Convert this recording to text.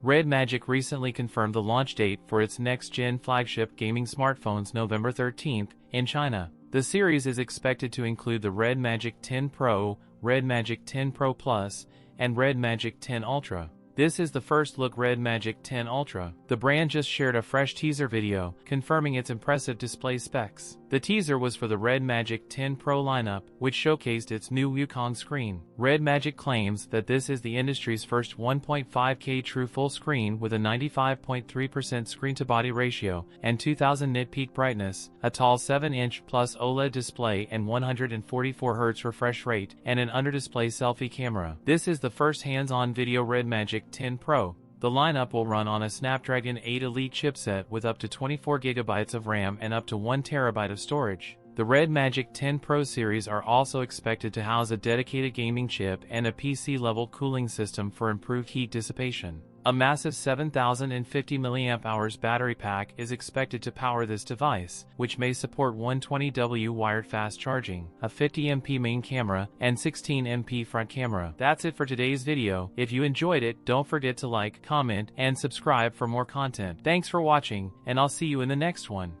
RedMagic recently confirmed the launch date for its next-gen flagship gaming smartphones November 13th in China. The series is expected to include the RedMagic 10 Pro, RedMagic 10 Pro Plus, and RedMagic 10 Ultra. This is the first look RedMagic 10 Ultra. The brand just shared a fresh teaser video, confirming its impressive display specs. The teaser was for the RedMagic 10 Pro lineup, which showcased its new Wukong screen. RedMagic claims that this is the industry's first 1.5K true full screen with a 95.3% screen-to-body ratio and 2000 nit peak brightness, a tall 7-inch plus OLED display and 144Hz refresh rate, and an under-display selfie camera. This is the first hands-on video RedMagic 10 Pro. The lineup will run on a Snapdragon 8 Elite chipset with up to 24GB of RAM and up to 1TB of storage. The RedMagic 10 Pro series are also expected to house a dedicated gaming chip and a PC-level cooling system for improved heat dissipation. A massive 7050 mAh battery pack is expected to power this device, which may support 120W wired fast charging, a 50MP main camera, and 16MP front camera. That's it for today's video. If you enjoyed it, don't forget to like, comment, and subscribe for more content. Thanks for watching, and I'll see you in the next one.